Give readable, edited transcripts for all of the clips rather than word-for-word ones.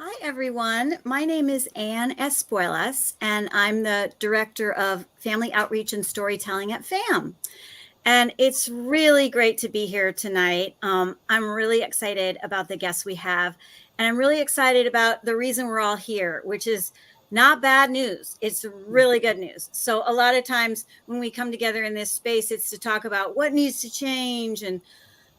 Hi, everyone. My name is Anne Espuelas, and I'm the Director of Family Outreach and Storytelling at FAMM. And it's really great to be here tonight. I'm really excited about the guests we have, and I'm really excited about the reason we're all here, which is not bad news. It's really good news. So a lot of times when we come together in this space, it's to talk about what needs to change and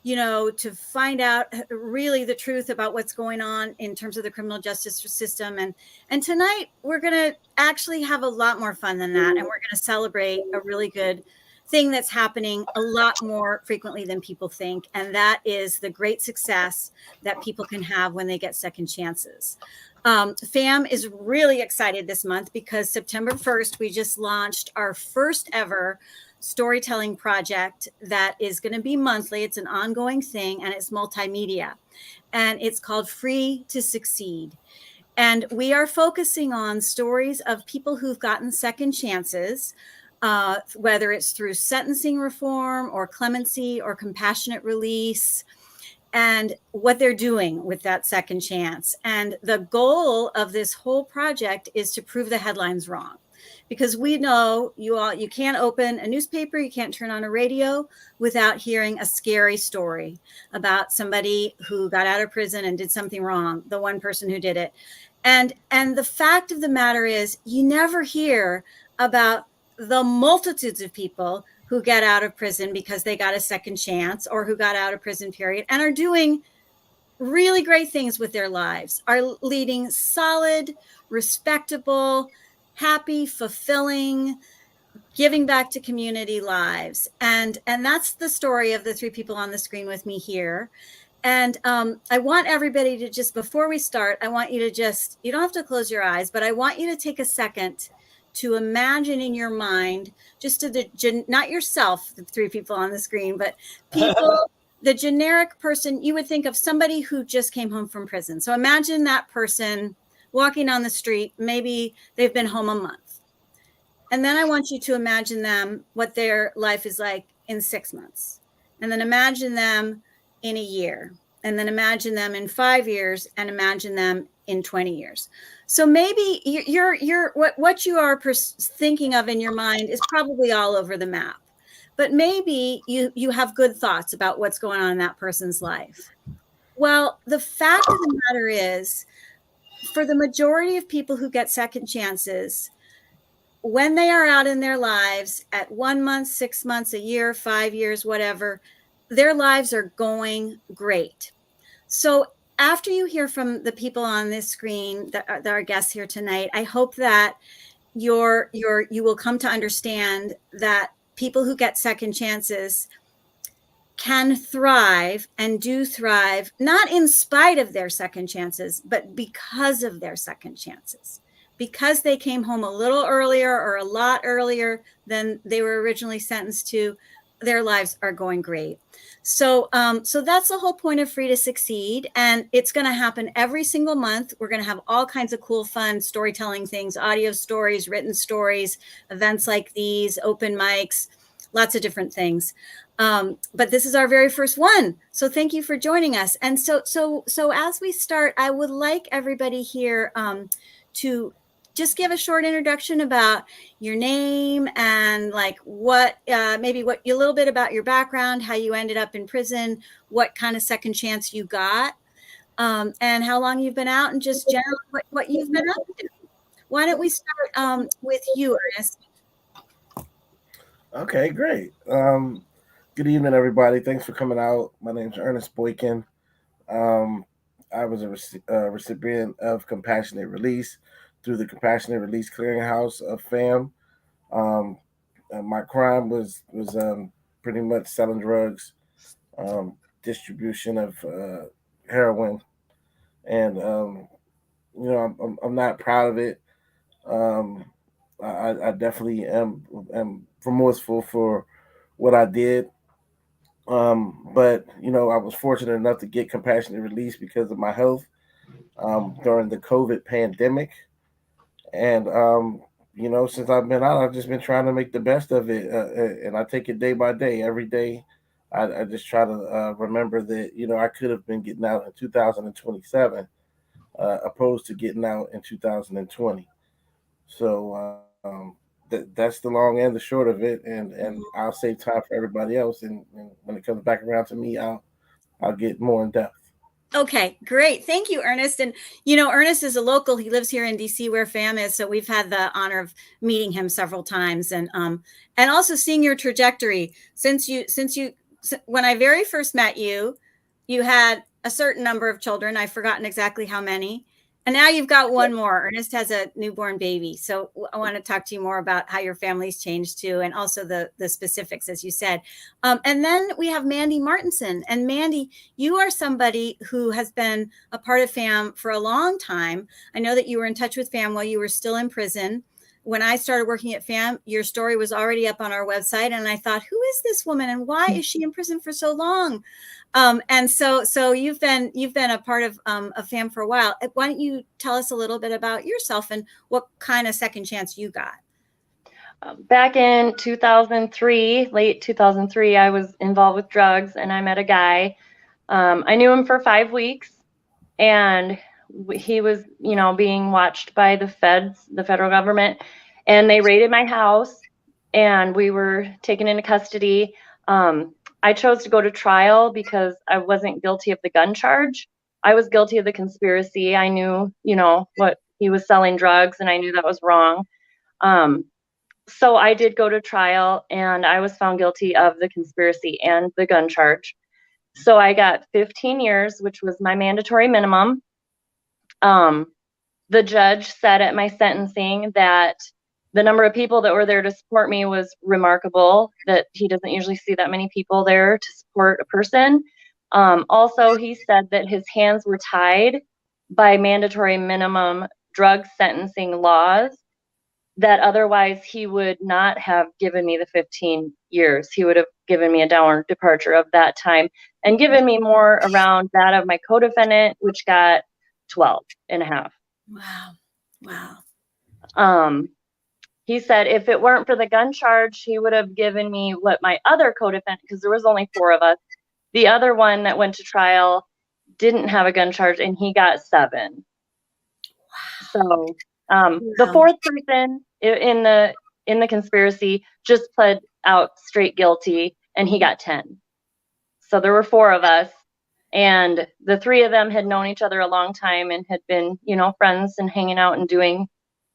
to find out really the truth about what's going on in terms of the criminal justice system. And tonight we're going to actually have a lot more fun than that. And we're going to celebrate a really good thing that's happening a lot more frequently than people think. And that is the great success that people can have when they get second chances. FAM is really excited this month because September 1st, we just launched our first ever storytelling project that is going to be monthly. It's an ongoing thing and it's multimedia, and it's called Free to Succeed. And we are focusing on stories of people who've gotten second chances, whether it's through sentencing reform or clemency or compassionate release, and what they're doing with that second chance. And the goal of this whole project is to prove the headlines wrong. Because we know you can't open a newspaper, you can't turn on a radio without hearing a scary story about somebody who got out of prison and did something wrong, the one person who did it. And the fact of the matter is, you never hear about the multitudes of people who get out of prison because they got a second chance, or who got out of prison, period, and are doing really great things with their lives, are leading solid, respectable, happy, fulfilling, giving back to community lives. And that's the story of the three people on the screen with me here. And I want everybody to just, before we start, I want you to just, you don't have to close your eyes, but I want you to take a second to imagine in your mind, just to not yourself, the three people on the screen, but people, the generic person, you would think of somebody who just came home from prison. So imagine that person walking on the street. Maybe they've been home a month. And then I want you to imagine them, what their life is like in 6 months. And then imagine them in a year. And then imagine them in 5 years, and imagine them in 20 years. So maybe what you are thinking of in your mind is probably all over the map. But maybe you have good thoughts about what's going on in that person's life. Well, the fact of the matter is, for the majority of people who get second chances, when they are out in their lives at 1 month, 6 months, a year, 5 years, whatever, their lives are going great. So after you hear from the people on this screen that are our guests here tonight, I hope that you will come to understand that people who get second chances can thrive, and do thrive, not in spite of their second chances, but because of their second chances. Because they came home a little earlier or a lot earlier than they were originally sentenced to, their lives are going great. So that's the whole point of Free to Succeed. And it's going to happen every single month. We're going to have all kinds of cool, fun storytelling things, audio stories, written stories, events like these, open mics, lots of different things. But this is our very first one. So thank you for joining us. And so as we start, I would like everybody here to just give a short introduction about your name and like maybe a little bit about your background, how you ended up in prison, what kind of second chance you got, and how long you've been out, and just generally what you've been up to. Why don't we start with you, Ernest? Okay, great. Good evening, everybody. Thanks for coming out. My name's Ernest Boykin. Um, I was a recipient of compassionate release through the Compassionate Release Clearinghouse of FAM. Um, my crime was pretty much selling drugs, distribution of heroin, and I'm not proud of it. Um, I definitely am remorseful for what I did. But I was fortunate enough to get compassionate release because of my health during the COVID pandemic, and since I've been out, I've just been trying to make the best of it, and I take it day by day. Every day, I just try to remember that I could have been getting out in 2027, opposed to getting out in 2020. So that's the long and the short of it, and I'll save time for everybody else. And when it comes back around to me, I'll get more in depth. Okay, great. Thank you, Ernest. And, Ernest is a local. He lives here in DC where FAMM is. So we've had the honor of meeting him several times and also seeing your trajectory when I very first met you, you had a certain number of children. I've forgotten exactly how many. And now you've got one more. Ernest has a newborn baby. So I want to talk to you more about how your family's changed too, and also the specifics, as you said. And then we have Mandy Martinson. And Mandy, you are somebody who has been a part of FAMM for a long time. I know that you were in touch with FAMM while you were still in prison. When I started working at FAMM, your story was already up on our website. And I thought, who is this woman and why is she in prison for so long? And so you've been a part of FAMM for a while. Why don't you tell us a little bit about yourself and what kind of second chance you got? Back in 2003, late 2003, I was involved with drugs, and I met a guy. I knew him for 5 weeks, and he was, being watched by the feds, the federal government, and they raided my house, and we were taken into custody. I chose to go to trial because I wasn't guilty of the gun charge. I was guilty of the conspiracy. I knew, what he was selling drugs, and I knew that was wrong. So I did go to trial, and I was found guilty of the conspiracy and the gun charge. So I got 15 years, which was my mandatory minimum. The judge said at my sentencing that the number of people that were there to support me was remarkable, that he doesn't usually see that many people there to support a person. Also, he said that his hands were tied by mandatory minimum drug sentencing laws, that otherwise he would not have given me the 15 years. He would have given me a downward departure of that time and given me more around that of my co-defendant, which got 12 and a half. Wow. He said if it weren't for the gun charge, he would have given me what my other co-defendant, because there was only 4 of us, the other one that went to trial didn't have a gun charge, and he got 7. So the 4th person in the conspiracy just pled out straight guilty, and he got 10. So there were 4 of us, and the 3 of them had known each other a long time and had been, friends and hanging out and doing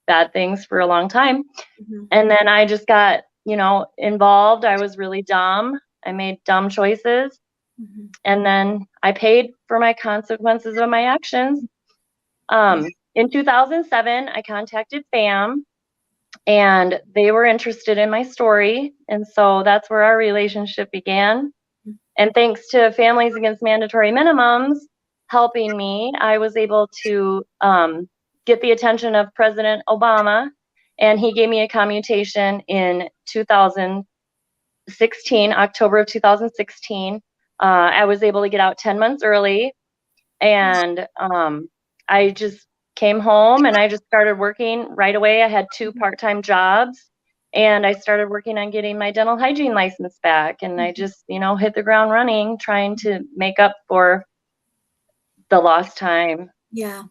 bad things for a long time. Mm-hmm. And then I just got, involved. I was really dumb. I made dumb choices. Mm-hmm. And then I paid for my consequences of my actions. In 2007, I contacted FAMM, and they were interested in my story. And so that's where our relationship began. Mm-hmm. And thanks to Families Against Mandatory Minimums helping me, I was able to get the attention of President Obama, and he gave me a commutation in 2016, October of 2016. I was able to get out 10 months early, and I just came home and I just started working right away. I had 2 part-time jobs, and I started working on getting my dental hygiene license back, and I just, hit the ground running, trying to make up for the lost time. Yeah.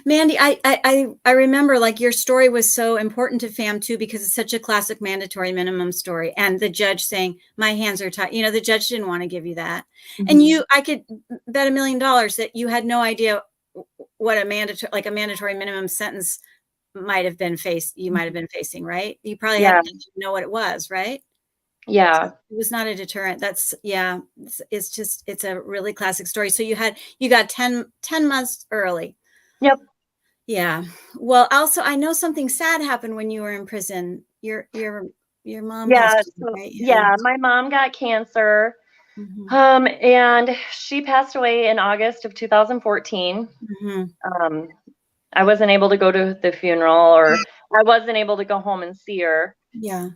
Mandy, I remember, like, your story was so important to FAMM too, because it's such a classic mandatory minimum story. And the judge saying, my hands are tied, the judge didn't want to give you that. Mm-hmm. And I could bet $1 million that you had no idea what a mandatory minimum sentence might have been facing, right? You probably didn't know what it was, right? Yeah. So it was not a deterrent. It's a really classic story. So you got 10 months early. Yep. Yeah. Well, also, I know something sad happened when you were in prison. Your mom passed away, right? Yeah, my mom got cancer. Mm-hmm. And she passed away in August of 2014. Mm-hmm. I wasn't able to go to the funeral, or I wasn't able to go home and see her. Yeah.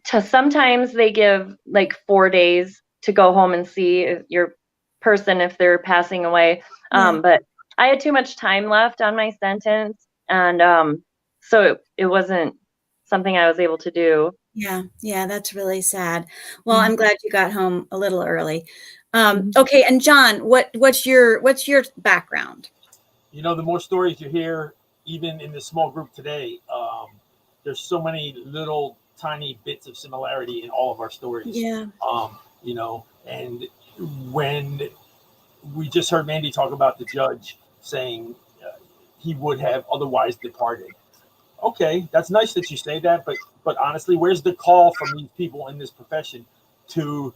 Sometimes they give like 4 days to go home and see your person if they're passing away. But I had too much time left on my sentence, and so it wasn't something I was able to do. Yeah, that's really sad. Well, I'm glad you got home a little early. Okay, and John, what's your background? the more stories you hear, even in this small group today, there's so many little tiny bits of similarity in all of our stories. Yeah. And when we just heard Mandy talk about the judge saying he would have otherwise departed. Okay, that's nice that you say that, but honestly, where's the call from these people in this profession to,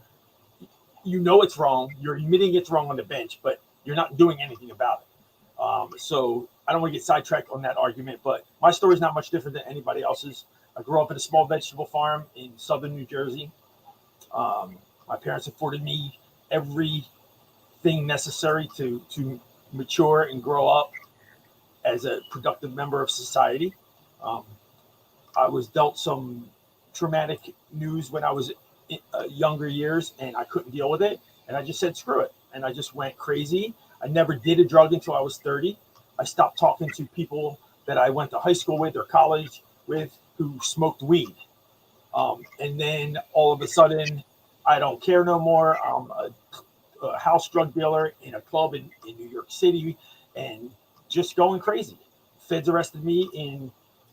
it's wrong, you're admitting it's wrong on the bench, but you're not doing anything about it. So I don't want to get sidetracked on that argument, but my story is not much different than anybody else's. I grew up at a small vegetable farm in southern New Jersey. My parents afforded me everything necessary to mature and grow up as a productive member of society. Um, I was dealt some traumatic news when I was in younger years, and I couldn't deal with it. And I just said, screw it. And I just went crazy. I never did a drug until I was 30. I stopped talking to people that I went to high school with or college with who smoked weed. And then all of a sudden, I don't care no more. I'm a house drug dealer in a club in New York City and just going crazy. Feds arrested me in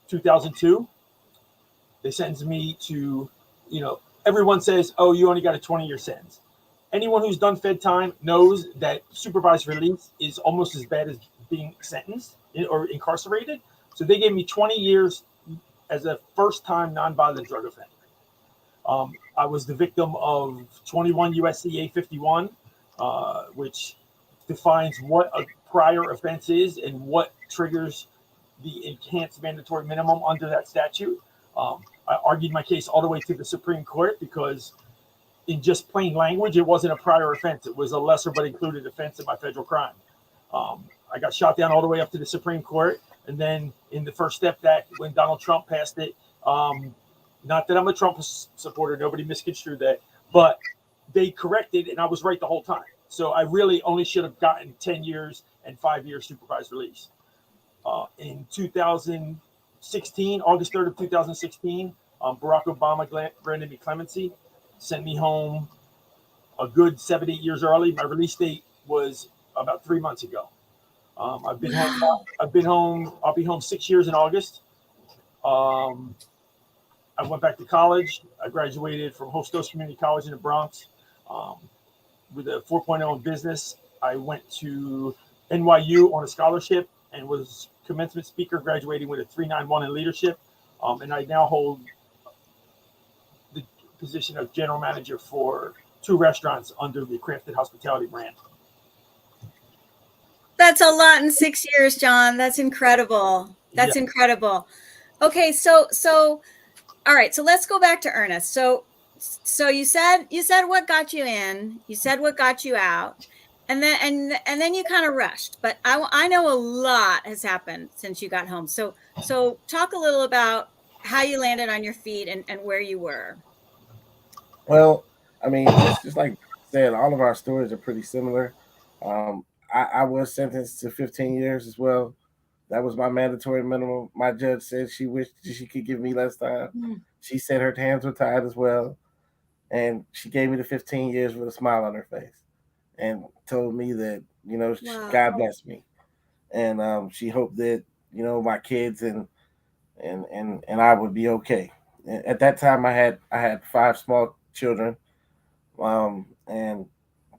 2002. They sentenced me to, everyone says, oh, you only got a 20-year sentence. Anyone who's done Fed time knows that supervised release is almost as bad as being sentenced or incarcerated. So they gave me 20 years as a first-time nonviolent drug offender. I was the victim of 21 USC 851, which defines what a prior offense is and what triggers the enhanced mandatory minimum under that statute. I argued my case all the way to the Supreme Court because in just plain language, it wasn't a prior offense. It was a lesser but included offense in my federal crime. I got shot down all the way up to the Supreme Court. And then in the First Step Act, when Donald Trump passed it, not that I'm a Trump supporter, nobody misconstrued that, but they corrected and I was right the whole time. So I really only should have gotten 10 years and 5 years supervised release. In 2016, August 3rd of 2016, Barack Obama granted me clemency, sent me home a good 7, 8 years early. My release date was about 3 months ago. I've been home. I've been home. I'll be home 6 years in August. I went back to college. I graduated from Hostos Community College in the Bronx with a 4.0 in business. I went to NYU on a scholarship and was commencement speaker, graduating with a 391 in leadership. And I now hold the position of general manager for 2 restaurants under the Crafted Hospitality brand. That's a lot in 6 years, John. That's incredible. That's incredible. Okay, so all right, so let's go back to Ernest. So you said what got you in, you said what got you out, and then you kind of rushed. But I know a lot has happened since you got home. So talk a little about how you landed on your feet and where you were. Well, I mean, just like I said, all of our stories are pretty similar. I was sentenced to 15 years as well. That was my mandatory minimum. My judge said she wished she could give me less time. She said her hands were tied as well. And she gave me the 15 years with a smile on her face and told me that, Wow. God bless me. And she hoped that, my kids and I would be okay. At that time, I had 5 small children, and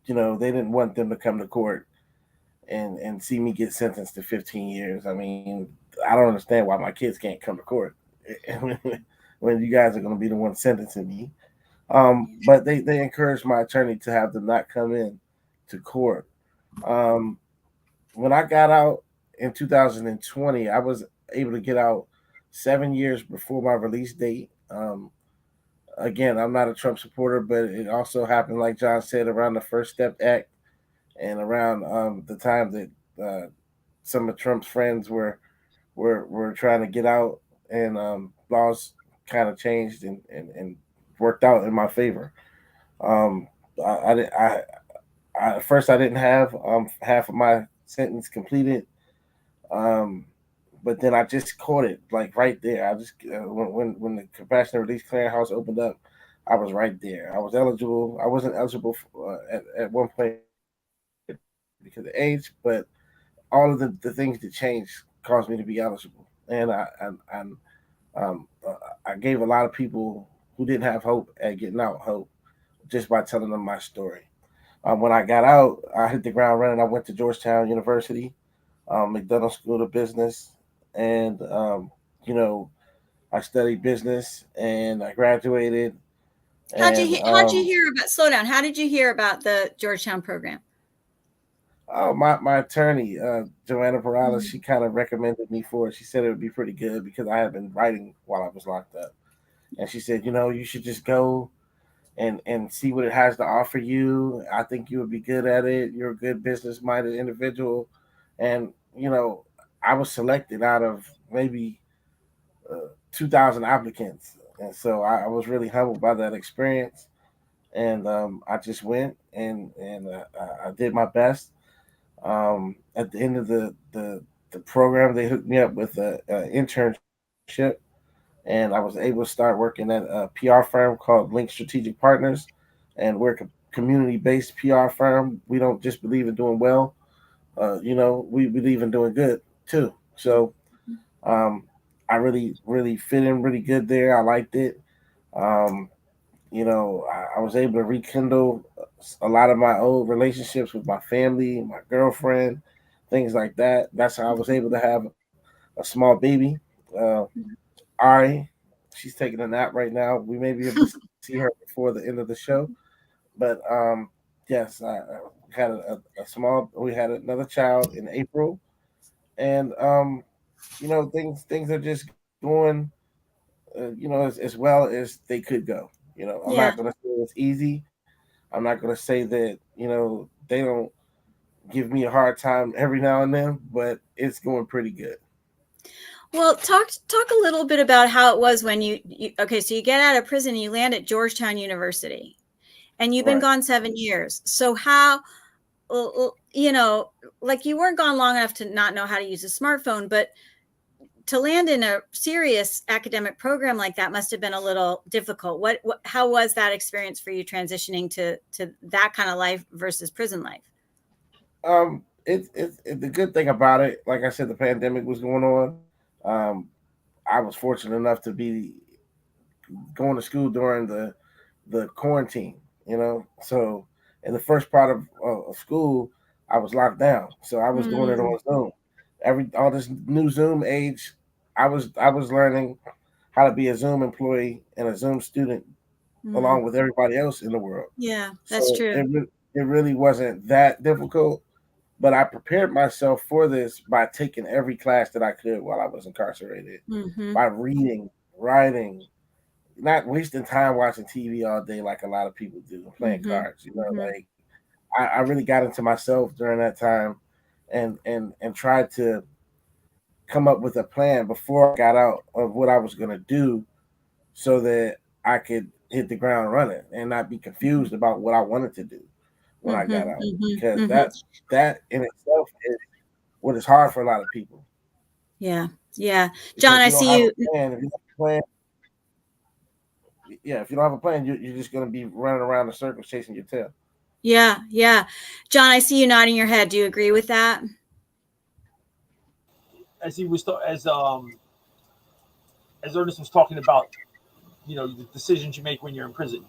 they didn't want them to come to court and see me get sentenced to 15 years. I mean, I don't understand why my kids can't come to court when you guys are going to be the ones sentencing me. But they encouraged my attorney to have them not come in to court. When I got out in 2020, I was able to get out 7 years before my release date. Again, I'm not a Trump supporter, but it also happened, like John said, around the First Step Act and around the time that some of Trump's friends were trying to get out, and laws kind of changed and worked out in my favor. Um, at first I didn't have half of my sentence completed, um, but then I just caught it like right there. I just when the compassionate release clearinghouse opened up, I was right there. I was eligible. I wasn't eligible for, at one point because of age, but all of the things that changed caused me to be eligible, and um, uh, I gave a lot of people who didn't have hope at getting out hope just by telling them my story. When I got out, I hit the ground running. I went to Georgetown University, McDonough School of Business, and you know, I studied business and I graduated. And How'd you hear about, slow down, how did you hear about the Georgetown program? my attorney, Joanna Perales, Mm. she kind of recommended me for it. She said it would be pretty good because I had been writing while I was locked up, and she said, you should just go and see what it has to offer you. I think you would be good at it. You're a good business minded individual, and I was selected out of maybe 2,000 applicants, and so I was really humbled by that experience. And I just went and I did my best. At the end of the program, they hooked me up with an internship, and I was able to start working at a PR firm called Link Strategic Partners, and we're a community-based PR firm. We don't just believe in doing well, we believe in doing good too. So um, I really fit in really good there. I liked it. Um, I was able to rekindle a lot of my old relationships with my family, my girlfriend, things like that. That's how I was able to have a small baby. Uh, Ari, she's taking a nap right now. We may be able to see her before the end of the show, but yes, I had a small. We had another child in April, and things are just going, as well as they could go. I'm Yeah. not going to say it's easy. I'm not going to say that they don't give me a hard time every now and then, but it's going pretty good. Well, talk a little bit about how it was when okay, so you get out of prison and you land at Georgetown University, and you've been Right. gone 7 years. So how, like, you weren't gone long enough to not know how to use a smartphone, but to land in a serious academic program like that must have been a little difficult. How was that experience for you, transitioning to that kind of life versus prison life? The good thing about it, like I said, the pandemic was going on. Um, I was fortunate enough to be going to school during the quarantine. So in the first part of school, I was locked down, so I was doing it Mm, on Zoom. All this new Zoom age, I was learning how to be a Zoom employee and a Zoom student mm. along with everybody else in the world. Yeah, that's So true. it really wasn't that difficult, but I prepared myself for this by taking every class that I could while I was incarcerated, Hmm. by reading, writing, not wasting time watching TV all day like a lot of people do, playing Hmm. cards. Hmm. Like I really got into myself during that time, and tried to come up with a plan before I got out of what I was gonna do, so that I could hit the ground running and not be confused about what I wanted to do when I Hmm. got out, Hmm. because Hmm. that in itself is what is hard for a lot of people, Yeah. Yeah. John, because I you don't see have a you. plan. If you don't have a plan, yeah, if you don't have a plan, you're just gonna be running around in circles chasing your tail. Yeah. Yeah. John, I see you nodding your head. Do you agree with that? As he was as Ernest was talking about, the decisions you make when you're in prison.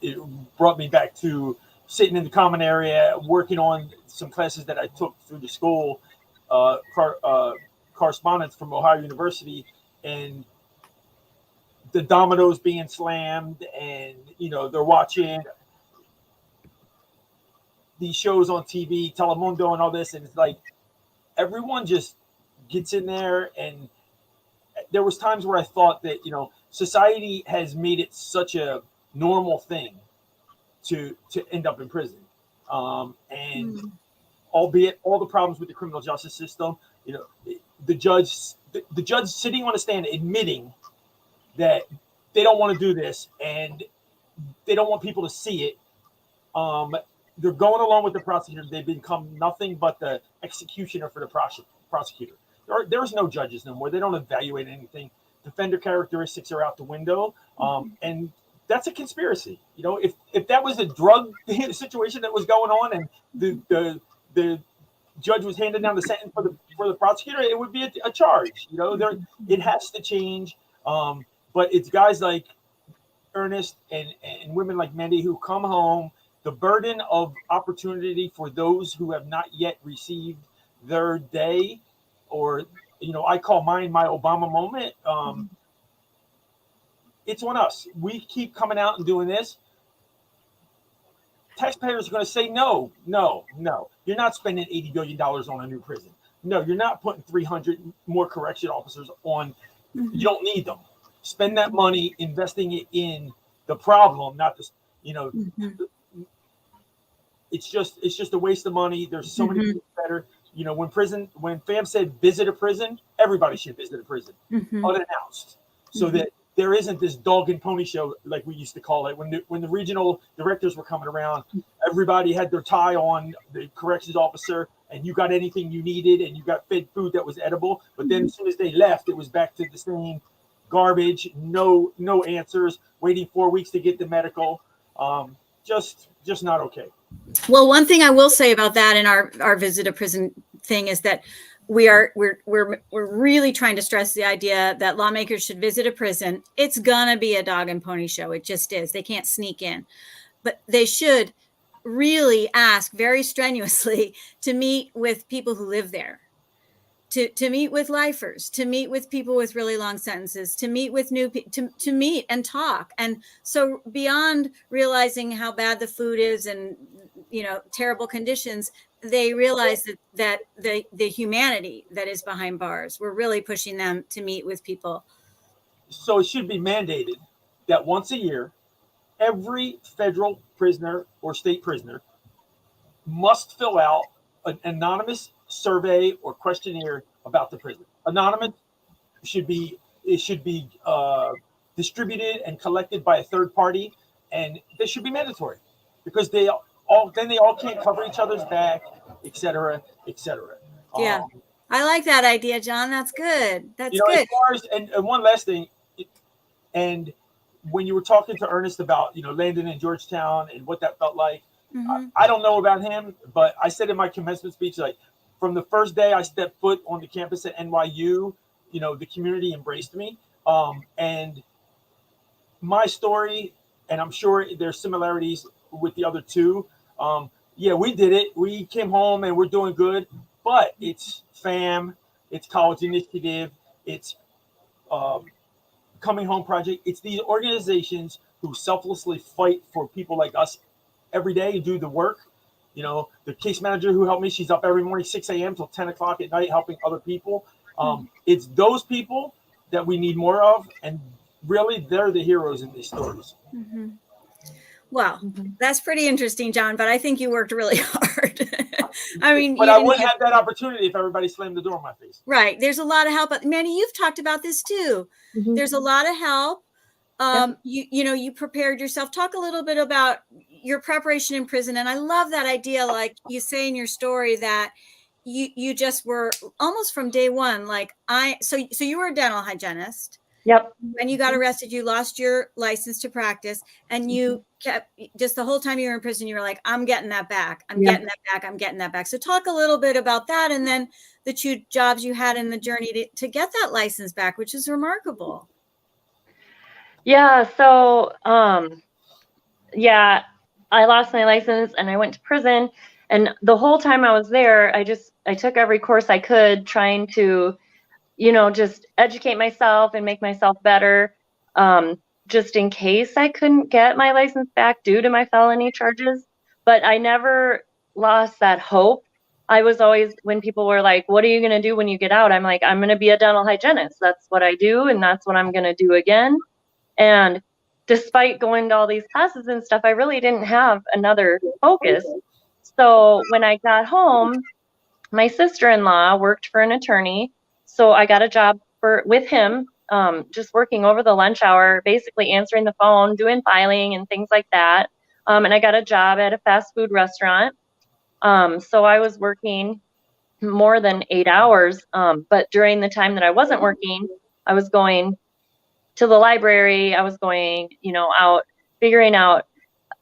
It brought me back to sitting in the common area, working on some classes that I took through the school, correspondence from Ohio University, and the dominoes being slammed, and they're watching these shows on TV, Telemundo, and all this, and it's like everyone just gets in there. And there was times where I thought that society has made it such a normal thing to end up in prison, and Mm. albeit all the problems with the criminal justice system, you know, the judge sitting on a stand admitting that they don't want to do this and they don't want people to see it. Um, they're going along with the prosecutor. They become nothing but the executioner for the prosecutor. There's no judges no more. They don't evaluate anything. Defender characteristics are out the window, and that's a conspiracy. If that was a drug situation that was going on, and the judge was handing down the sentence for the prosecutor, it would be a charge. It has to change. But it's guys like Ernest and women like Mandy who come home. The burden of opportunity for those who have not yet received their day, or I call mine my Obama moment. It's on us. We keep coming out and doing this. Taxpayers are going to say no. You're not spending $80 billion on a new prison. No, you're not putting 300 more correction officers on. You don't need them. Spend that money investing it in the problem, not this. It's just a waste of money. There's so many people better. When FAMM said visit a prison, everybody should visit a prison unannounced, so that there isn't this dog and pony show like we used to call it. When the regional directors were coming around, everybody had their tie on, the corrections officer, and you got anything you needed, and you got fed food that was edible. But then as soon as they left, it was back to the same garbage, no answers, waiting 4 weeks to get the medical. Just not okay. Well, one thing I will say about that in our visit a prison thing is that we're really trying to stress the idea that lawmakers should visit a prison. It's gonna be a dog and pony show. It just is. They can't sneak in, but they should really ask very strenuously to meet with people who live there, to meet with lifers, to meet with people with really long sentences, to meet with new people, to meet and talk. And so beyond realizing how bad the food is and terrible conditions, they realize that the humanity that is behind bars, we're really pushing them to meet with people. So it should be mandated that once a year, every federal prisoner or state prisoner must fill out an anonymous survey or questionnaire about the prison. Anonymous should be distributed and collected by a third party, and they should be mandatory because they all can't cover each other's back, et cetera, et cetera. Yeah, I like that idea, John. That's good. That's good. As far as, and one last thing, and when you were talking to Ernest about landing in Georgetown and what that felt like, I don't know about him, but I said in my commencement speech, like, from the first day I stepped foot on the campus at NYU, the community embraced me. And my story, and I'm sure there's similarities with the other two. We did it. We came home and we're doing good, but it's FAMM, it's College Initiative, it's Coming Home Project. It's these organizations who selflessly fight for people like us every day and do the work. The case manager who helped me, she's up every morning, 6 a.m. till 10 o'clock at night, helping other people. It's those people that we need more of. And really, they're the heroes in these stories. Well, that's pretty interesting, John, but I think you worked really hard. I mean, but I wouldn't have that opportunity if everybody slammed the door in my face. Right. There's a lot of help. Manny, you've talked about this too. There's a lot of help. You prepared yourself. Talk a little bit about your preparation in prison. And I love that idea, like you say in your story, that you just were almost from day one, so you were a dental hygienist. Yep. When you got arrested, you lost your license to practice, and you kept, just the whole time you were in prison, you were like, I'm getting that back. I'm getting that back. I'm getting that back. So talk a little bit about that. And then the 2 jobs you had in the journey to get that license back, which is remarkable. Yeah. So, I lost my license and I went to prison, and the whole time I was there, I took every course I could, trying to, just educate myself and make myself better, just in case I couldn't get my license back due to my felony charges. But I never lost that hope. I was always, when people were like, what are you going to do when you get out? I'm like, I'm going to be a dental hygienist. That's what I do, and that's what I'm going to do again. And despite going to all these classes and stuff, I really didn't have another focus. So when I got home, my sister-in-law worked for an attorney. So I got a job with him, just working over the lunch hour, basically answering the phone, doing filing and things like that. And I got a job at a fast food restaurant. So I was working more than 8 hours. But during the time that I wasn't working, I was going to the library. I was going, out figuring out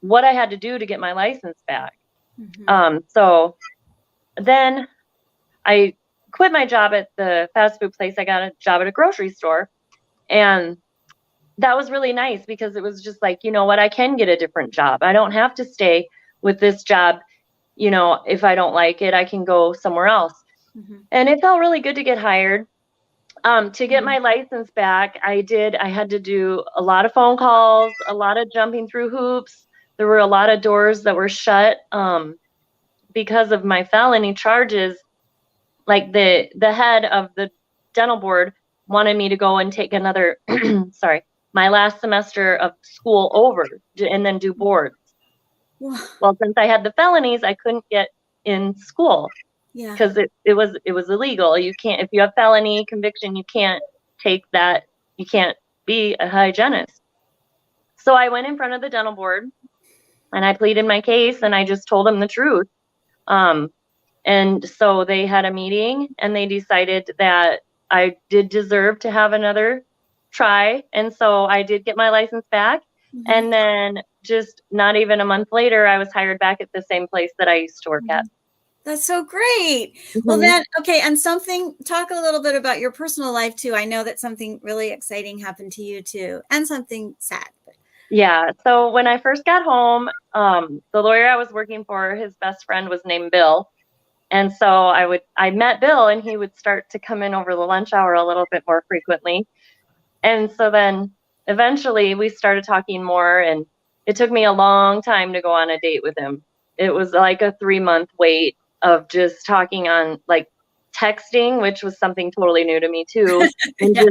what I had to do to get my license back. So then I quit my job at the fast food place. I got a job at a grocery store, and that was really nice because it was just like, you know what, I can get a different job. I don't have to stay with this job. You know, if I don't like it, I can go somewhere else. Mhm. And it felt really good to get hired. To get my license back, I had to do a lot of phone calls, a lot of jumping through hoops. There were a lot of doors that were shut because of my felony charges. Like the head of the dental board wanted me to go and take another, sorry, my last semester of school over and then do boards. Wow. Well, since I had the felonies, I couldn't get in school Yeah. because it was illegal. You can't, if you have felony conviction, you can't take that. You can't be a hygienist. So I went in front of the dental board and I pleaded my case and I just told them the truth. And so they had a meeting and they decided that I did deserve to have another try. And so I did get my license back. Mhm. And then just not even a month later, I was hired back at the same place that I used to work at. That's so great. Well, Mhm. then, okay. And talk a little bit about your personal life too. I know that something really exciting happened to you too, and something sad. Yeah. So when I first got home, the lawyer I was working for, his best friend was named Bill. And so I met Bill and he would start to come in over the lunch hour a little bit more frequently. And so then eventually we started talking more, and it took me a long time to go on a date with him. It was like a 3-month wait of just talking on like texting, which was something totally new to me too. And, Yeah.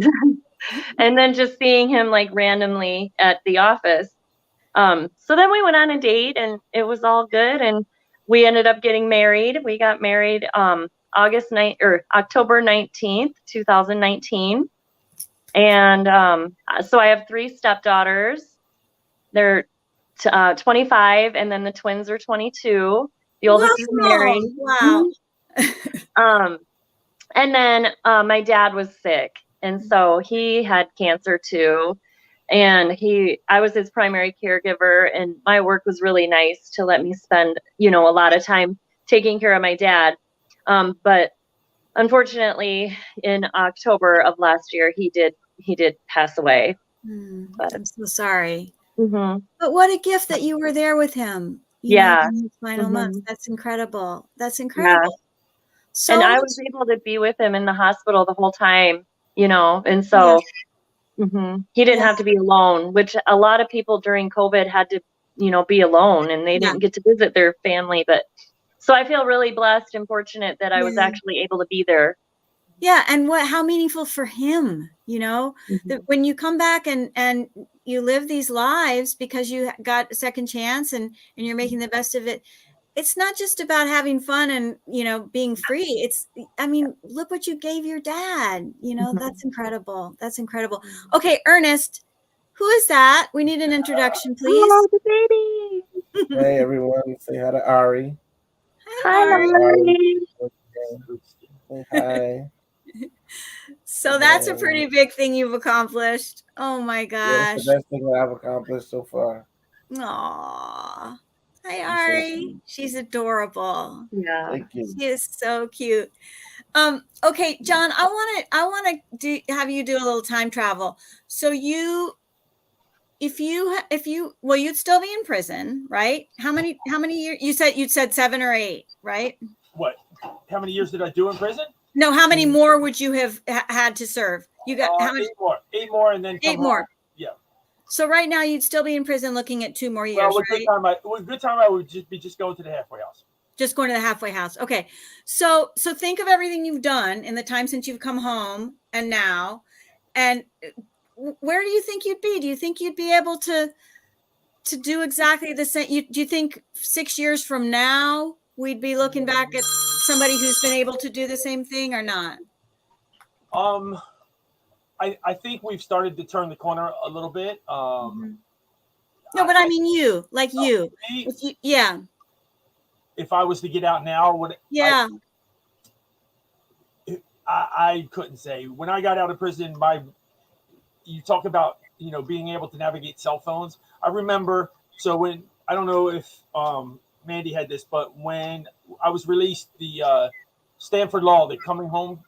and then just seeing him like randomly at the office. So then we went on a date and it was all good. And we ended up getting married. We got married October 19th, 2019. And so I have 3 stepdaughters. They're 25, and then the twins are 22. The oldest is married. Wow. And then my dad was sick, and so he had cancer too. And I was his primary caregiver, and my work was really nice to let me spend, a lot of time taking care of my dad. But unfortunately, in October of last year, he did pass away. But, I'm so sorry. mhm. But what a gift that you were there with him. Yeah. In his final months. Mhm. That's incredible. That's Yeah. incredible. So And I was able to be with him in the hospital the whole time, and so he didn't Yeah. have to be alone, which a lot of people during COVID had to, be alone, and they Yeah. didn't get to visit their family. But so I feel really blessed and fortunate that I was Yeah. actually able to be there. Yeah, and how meaningful for him, that when you come back and you live these lives because you got a second chance and you're making the best of it. It's not just about having fun and, being free. Look what you gave your dad, that's incredible. That's incredible. Okay, Ernest, who is that? We need an introduction, please. Oh, the baby. Hey everyone, say hi to Ari. Hi, Ari. Say hi. So that's a pretty big thing you've accomplished. Oh my Yeah, gosh. that's the best thing that I've accomplished so far. Aw. Hi, So Ari. She's adorable. Yeah. thank you. She is so cute. Okay, John, I want to have you do a little time travel. So if you, well, you'd still be in prison, right? How many years? You said 7 or 8, right? What? How many years did I do in prison? No, how many more would you have had to serve? You got how many? 8 more. 8 more, and then 8 more. Home. Yeah. So right now you'd still be in prison looking at 2 more years, Well, with right? good time, I would just going to the halfway house. Just going to the halfway house. Okay. So think of everything you've done in the time since you've come home and now, and where do you think you'd be? Do you think you'd be able to do exactly the same? Do you think 6 years from now we'd be looking back at somebody who's been able to do the same thing or not? I think we've started to turn the corner a little bit. No, but I mean you, like you. Me, Yeah. if I was to get out now, would Yeah. I couldn't say. When I got out of prison, you talk about being able to navigate cell phones. I remember. So when I don't know if Mandy had this, but when I was released, the Stanford Law, they're coming home.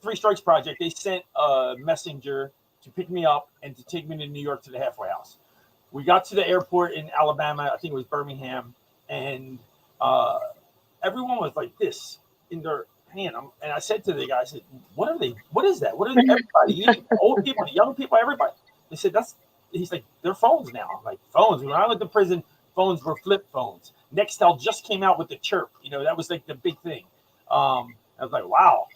Three Strikes Project, they sent a messenger to pick me up and to take me to New York to the halfway house. We got to the airport in Alabama, I think it was Birmingham, and everyone was like this in their hand. And I said to the guy, I said, what are they? What is that? What are they? Everybody, even old people, the young people, everybody. They said, he's like, they're phones now. I'm like, phones. When I went to prison, phones were flip phones. Nextel just came out with the chirp. That was like the big thing. I was like, wow.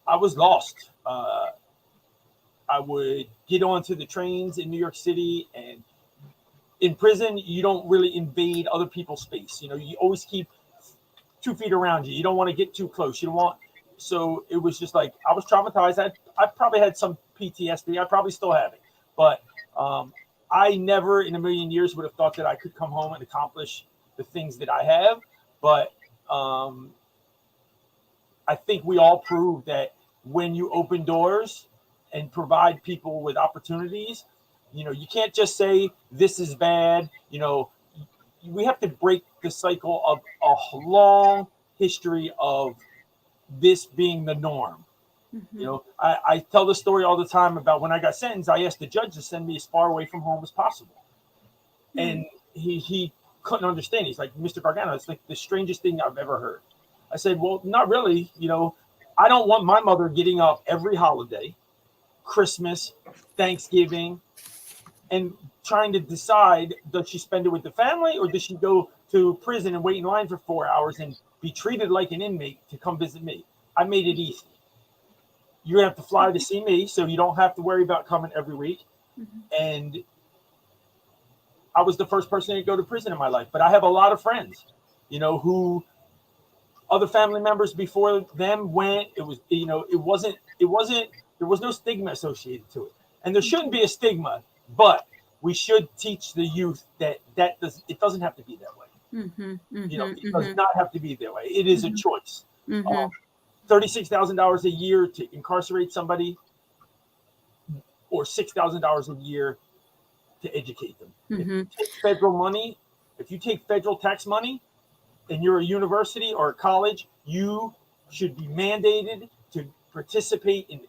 I was lost. I would get onto the trains in New York City, and in prison, you don't really invade other people's space. You always keep 2 feet around you. You don't want to get too close. So it was just like, I was traumatized. I probably had some PTSD. I probably still have it, but I never in a million years would have thought that I could come home and accomplish the things that I have. But I think we all proved that when you open doors and provide people with opportunities, you can't just say this is bad. We have to break the cycle of a long history of this being the norm. Mm-hmm. I tell the story all the time about when I got sentenced, I asked the judge to send me as far away from home as possible. Mm-hmm. And he couldn't understand. He's like, Mr. Gargano, it's like the strangest thing I've ever heard. I said, well, not really. I don't want my mother getting up every holiday, Christmas, Thanksgiving, and trying to decide, does she spend it with the family or does she go to prison and wait in line for 4 hours and be treated like an inmate to come visit me? I made it easy. You have to fly to see me, so you don't have to worry about coming every week. Mm-hmm. And I was the first person to go to prison in my life, but I have a lot of friends, who other family members before them went. It was, there was no stigma associated to it. And there shouldn't be a stigma, but we should teach the youth that it doesn't have to be that way. Mm-hmm, mm-hmm, it does not have to be that way. It is a choice. Mm-hmm. $36,000 a year to incarcerate somebody, or $6,000 a year to educate them. Mm-hmm. If you take federal money, if you take federal tax money, and you're a university or a college, you should be mandated to participate in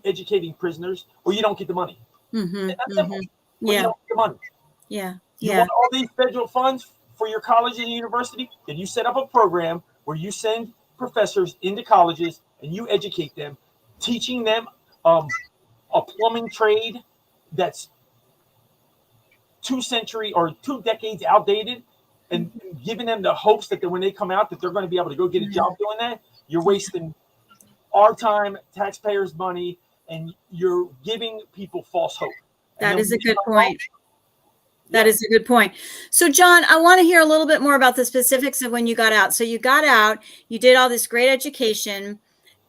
educating prisoners, or you don't get the money. Mm-hmm. And that's simple. Mm-hmm. Yeah. You don't get the money. Yeah. You want all these federal funds for your college and university? Then you set up a program where you send professors into colleges and you educate them, teaching them a plumbing trade that's 2 decades outdated, and giving them the hopes that when they come out that they're going to be able to go get a job doing that. You're wasting our time, taxpayers' money, and you're giving people false hope. That is a good point. That is a good point. So, John, I want to hear a little bit more about the specifics of when you got out. So you got out, you did all this great education,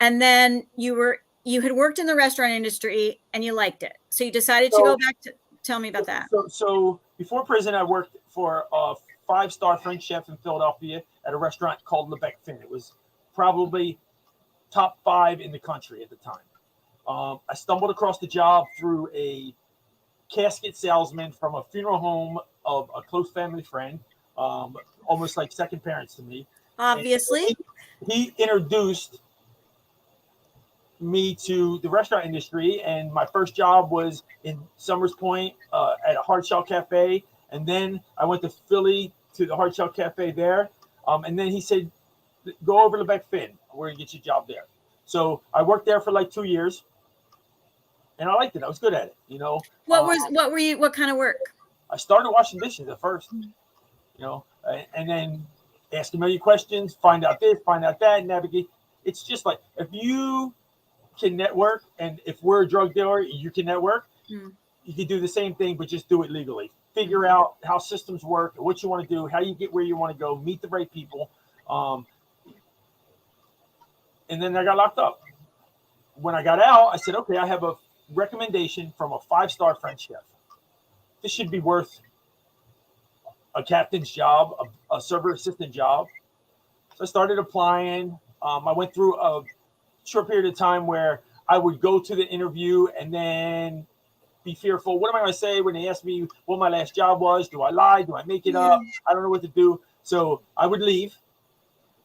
and then you had worked in the restaurant industry and you liked it. So you decided to go back to, tell me about that. So before prison, I worked for a 5-star French chef in Philadelphia at a restaurant called Le Bec Fin. It was probably top 5 in the country at the time. I stumbled across the job through a casket salesman from a funeral home of a close family friend, almost like second parents to me. Obviously. He introduced me to the restaurant industry, and my first job was in Summers Point at a hard shell cafe, and then I went to Philly to the hard shell cafe there, and then he said, go over to Bec Fin, we're gonna get you a job there. So I worked there for like 2 years, and I liked it. I was good at it, What kind of work? I started washing dishes at first, and then ask a million questions, find out this, find out that, navigate. It's just like, if you can network, and if we're a drug dealer, you can network, you can do the same thing, but just do it legally. Figure out how systems work, what you want to do, how you get where you want to go, meet the right people. And then I got locked up. When I got out, I said, okay, I have a recommendation from a 5-star French chef. This should be worth a captain's job, a server assistant job. So I started applying. I went through a short period of time where I would go to the interview and then be fearful. What am I going to say when they ask me what my last job was? Do I lie? Do I make it up? I don't know what to do. So I would leave.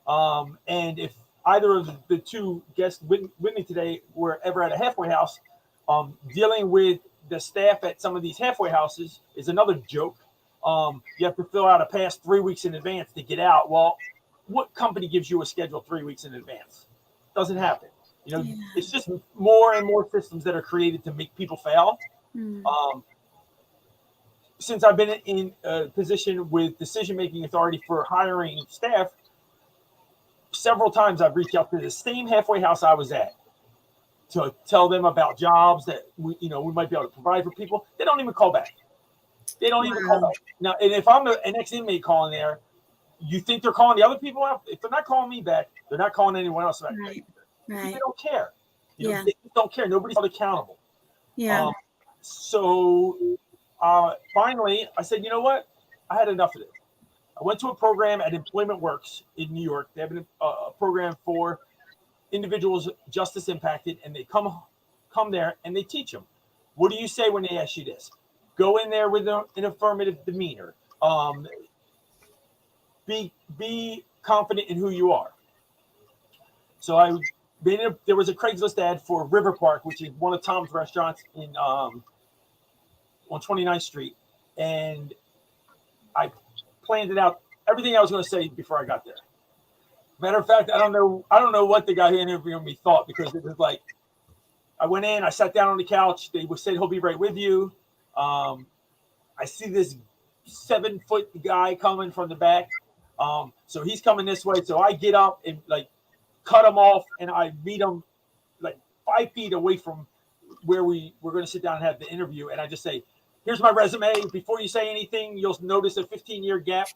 And if either of the two guests with me today were ever at a halfway house, dealing with the staff at some of these halfway houses is another joke. You have to fill out a pass 3 weeks in advance to get out. Well, what company gives you a schedule 3 weeks in advance? Doesn't happen. It's just more and more systems that are created to make people fail. Since I've been in a position with decision-making authority for hiring staff, several times I've reached out to the same halfway house I was at to tell them about jobs that we might be able to provide for people. They don't even call back. They don't even call back. Now, and if I'm an ex-inmate calling there, you think they're calling the other people out? If they're not calling me back, they're not calling anyone else back. Right. They don't care. They don't care. Nobody's held accountable. Yeah. So finally, I said, you know what? I had enough of this. I went to a program at Employment Works in New York. They have a program for individuals justice impacted, and they come there and they teach them. What do you say when they ask you this? Go in there with an affirmative demeanor. Be confident in who you are. So there was a Craigslist ad for River Park, which is one of Tom's restaurants on 29th Street, and I planned it out, everything I was going to say before I got there. Matter of fact, I don't know what the guy who interviewed me thought, because it was like, I went in, I sat down on the couch. They said he'll be right with you. I see this 7-foot guy coming from the back, so he's coming this way. So I get up and like cut him off, and I meet him like 5 feet away from where we're going to sit down and have the interview. And I just say, here's my resume. Before you say anything, you'll notice a 15-year gap.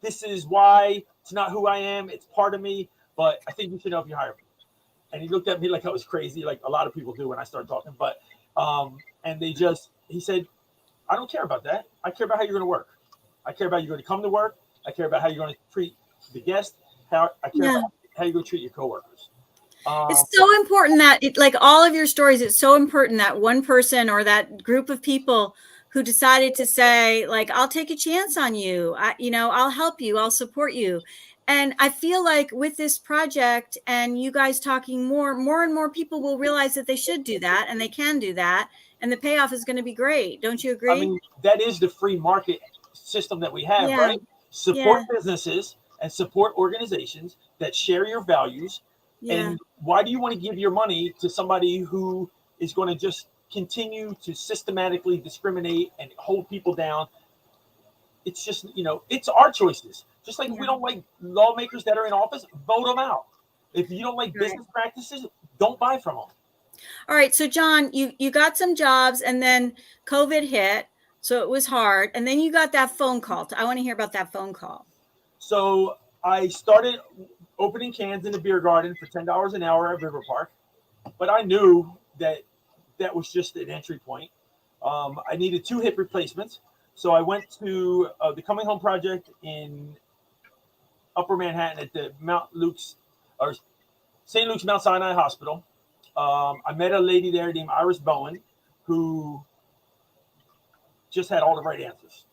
This is why it's not who I am. It's part of me, but I think you should know if you hire me. And he looked at me like I was crazy, like a lot of people do when I start talking. But and he said, I don't care about that. I care about how you're going to work. I care about you're going to come to work. I care about how you're going to treat the guest. I care about how you're going to treat your coworkers. It's so important that like all of your stories, it's so important that one person or that group of people who decided to say, like, I'll take a chance on you. I'll help you. I'll support you. And I feel like with this project and you guys talking more and more people will realize that they should do that and they can do that. And the payoff is going to be great. Don't you agree? I mean, that is the free market system that we have, right? Support businesses and support organizations that share your values. And why do you want to give your money to somebody who is going to just continue to systematically discriminate and hold people down? It's just, it's our choices. Just like we don't like lawmakers that are in office, vote them out. If you don't like business practices, don't buy from them. All right. So, John, you got some jobs and then COVID hit. So it was hard. And then you got that phone call. I want to hear about that phone call. So I started opening cans in the beer garden for $10 an hour at River Park. But I knew that was just an entry point. I needed 2 hip replacements. So I went to the Coming Home Project in Upper Manhattan at the St. Luke's Mount Sinai Hospital. I met a lady there named Iris Bowen, who just had all the right answers.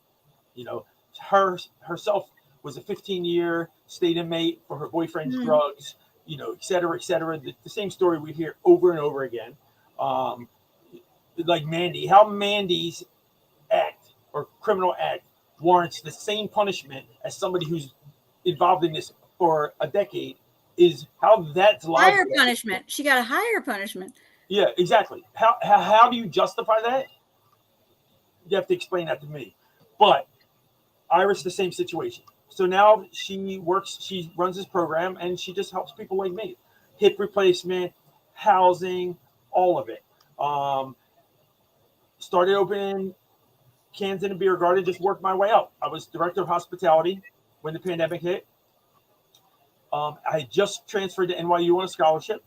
Herself was a 15-year state inmate for her boyfriend's drugs, et cetera, et cetera. The same story we hear over and over again. Like Mandy, how Mandy's act or criminal act warrants the same punishment as somebody who's involved in this for a decade is how that's logical. Higher punishment. She got a higher punishment. Yeah, exactly. How do you justify that? You have to explain that to me. But Iris, the same situation. So now she runs this program and she just helps people like me. Hip replacement, housing, all of it. Started opening cans in a beer garden, just worked my way up. I was director of hospitality when the pandemic hit. I just transferred to NYU on a scholarship,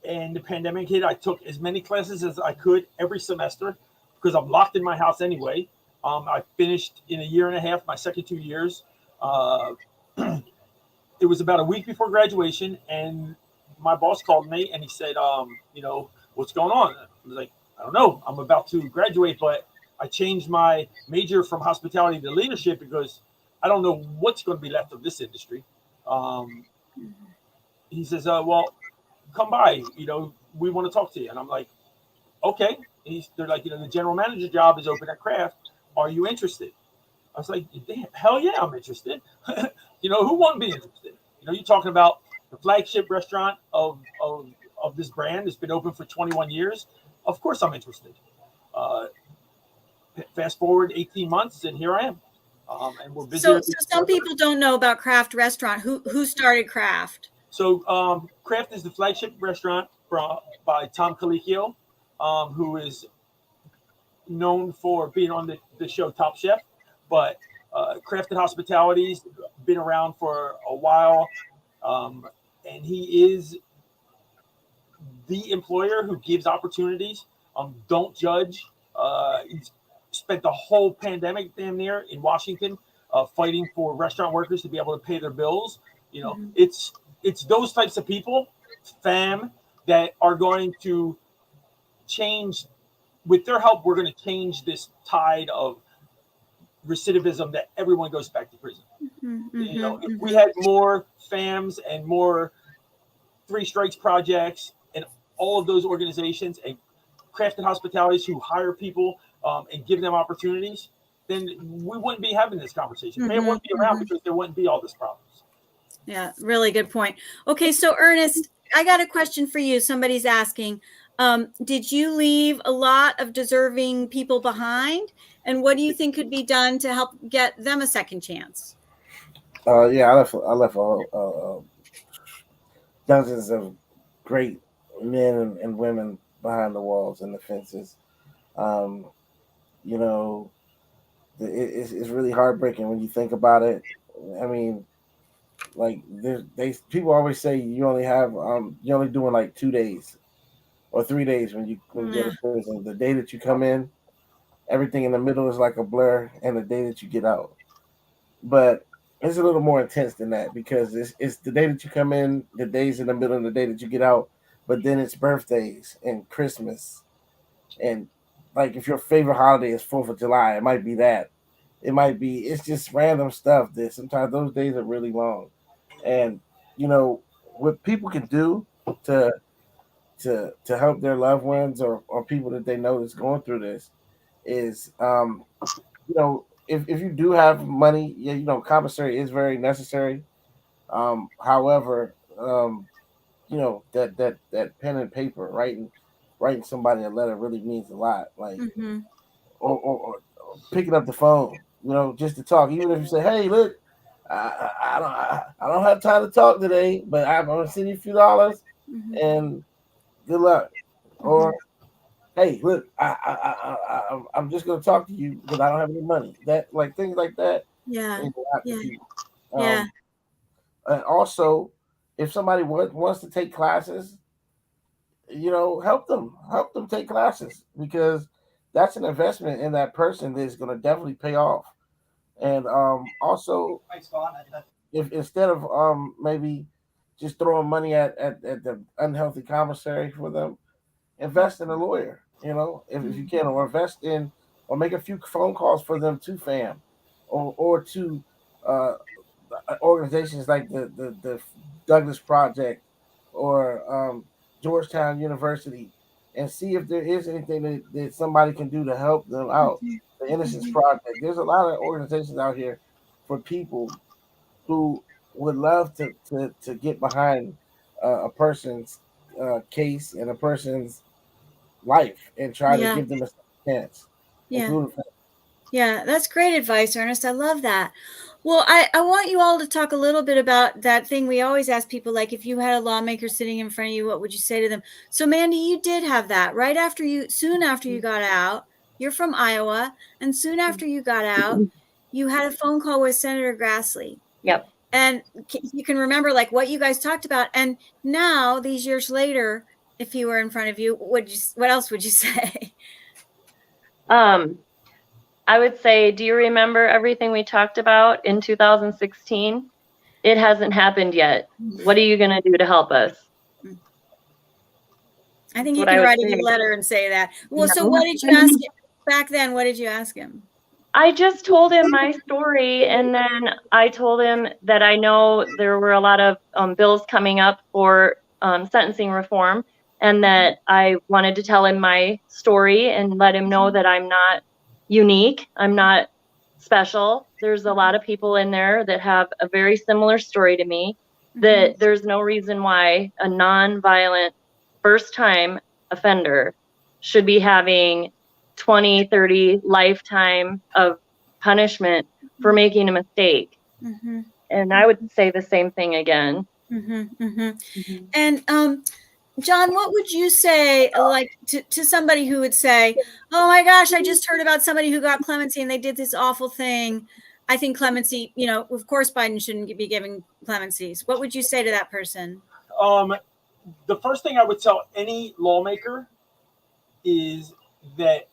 and the pandemic hit. I took as many classes as I could every semester because I'm locked in my house anyway. I finished in a year and a half, my second 2 years. It was about a week before graduation, and my boss called me and he said, what's going on? I was like, I don't know. I'm about to graduate, but I changed my major from hospitality to leadership because I don't know what's going to be left of this industry. he says, well, come by, we want to talk to you. And I'm like, okay. They're like, the general manager job is open at Kraft. Are you interested? I was like, hell yeah, I'm interested. Who wouldn't be interested? You're talking about the flagship restaurant of this brand. It's been open for 21 years. Of course I'm interested. Fast forward 18 months, and here I am. And we're busy. So some people don't know about Kraft Restaurant. Who started Kraft? So Kraft is the flagship restaurant by Tom Colicchio, who is known for being on the show Top Chef. But Crafted Hospitality's been around for a while, and he is the employer who gives opportunities. Don't judge. He's spent the whole pandemic damn near in Washington fighting for restaurant workers to be able to pay their bills. It's those types of people, FAMM, that are going to change. With their help, we're going to change this tide of recidivism that everyone goes back to prison. If we had more FAMMs and more Three Strikes projects and all of those organizations and Crafted Hospitalities who hire people and give them opportunities, then we wouldn't be having this conversation. They wouldn't be around because there wouldn't be all this problems. Yeah, really good point. Okay, so Ernest, I got a question for you. Somebody's asking, did you leave a lot of deserving people behind? And what do you think could be done to help get them a second chance? Yeah, I left dozens of great men and women behind the walls and the fences. It's really heartbreaking when you think about it. I mean, like people always say you only have you're only doing like 2 days or 3 days when you go to prison. The day that you come in, everything in the middle is like a blur, and the day that you get out. But it's a little more intense than that because it's the day that you come in, the days in the middle, and the day that you get out. But then it's birthdays and Christmas, and like if your favorite holiday is 4th of July, it might be that. It's just random stuff that sometimes those days are really long. And what people can do to help their loved ones or people that they know that's going through this is if you do have money, yeah, commissary is very necessary. However, that pen and paper, writing somebody a letter really means a lot. Like or picking up the phone, just to talk, even if you say, hey, look, I don't have time to talk today, but I'm gonna send you a few dollars and good luck. Or hey, look, I'm just gonna talk to you because I don't have any money. That like things like that. Yeah. And also, if somebody wants to take classes, help them take classes because that's an investment in that person that's going to definitely pay off. And also, if instead of maybe just throwing money at the unhealthy commissary for them, invest in a lawyer, if you can, or invest in, or make a few phone calls for them to FAMM, or to organizations like the Douglas Project or Georgetown University, and see if there is anything that somebody can do to help them out. The Innocence Project. There's a lot of organizations out here for people who would love to get behind a person's case and a person's life and try to give them a chance. Yeah, that's great advice, Ernest. I love that. Well, I want you all to talk a little bit about that thing we always ask people, like if you had a lawmaker sitting in front of you, what would you say to them? So Mandy, you did have that soon after you got out. You're from Iowa, and soon after you got out, you had a phone call with Senator Grassley. Yep. And you can remember like what you guys talked about. And now, these years later, if he were in front of you, what else would you say? I would say, do you remember everything we talked about in 2016? It hasn't happened yet. What are you going to do to help us? I think you can write a letter and say that. Well, so what did you ask him back then? What did you ask him? I just told him my story, and then I told him that I know there were a lot of bills coming up for sentencing reform, and that I wanted to tell him my story and let him know that I'm not unique, I'm not special. There's a lot of people in there that have a very similar story to me, that there's no reason why a non-violent first-time offender should be having 20, 30 lifetime of punishment for making a mistake. Mm-hmm. And I would say the same thing again. Mm-hmm. Mm-hmm. And John, what would you say, like, to somebody who would say, "Oh my gosh, I just heard about somebody who got clemency and they did this awful thing. I think clemency, of course, Biden shouldn't be giving clemencies." What would you say to that person? The first thing I would tell any lawmaker is that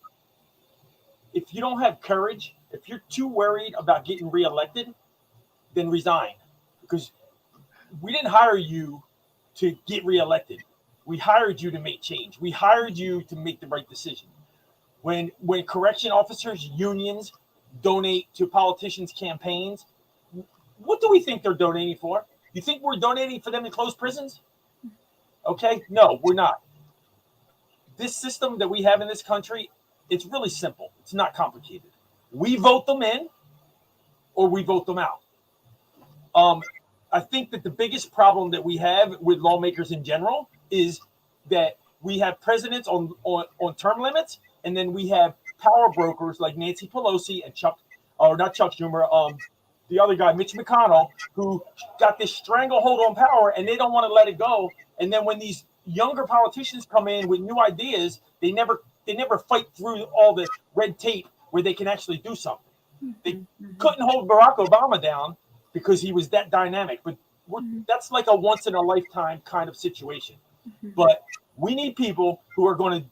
if you don't have courage, if you're too worried about getting reelected, then resign. Because we didn't hire you to get reelected. We hired you to make change. We hired you to make the right decision. When correction officers unions donate to politicians' campaigns, what do we think they're donating for? You think we're donating for them to close prisons? Okay, no, we're not. This system that we have in this country, it's really simple. It's not complicated. We vote them in or we vote them out. I think that the biggest problem that we have with lawmakers in general is that we have presidents on term limits, and then we have power brokers like Nancy Pelosi and not Chuck Schumer, the other guy, Mitch McConnell, who got this stranglehold on power, and they don't want to let it go. And then when these younger politicians come in with new ideas, they never fight through all the red tape where they can actually do something. They couldn't hold Barack Obama down because he was that dynamic, but that's like a once in a lifetime kind of situation. But we need people who are going to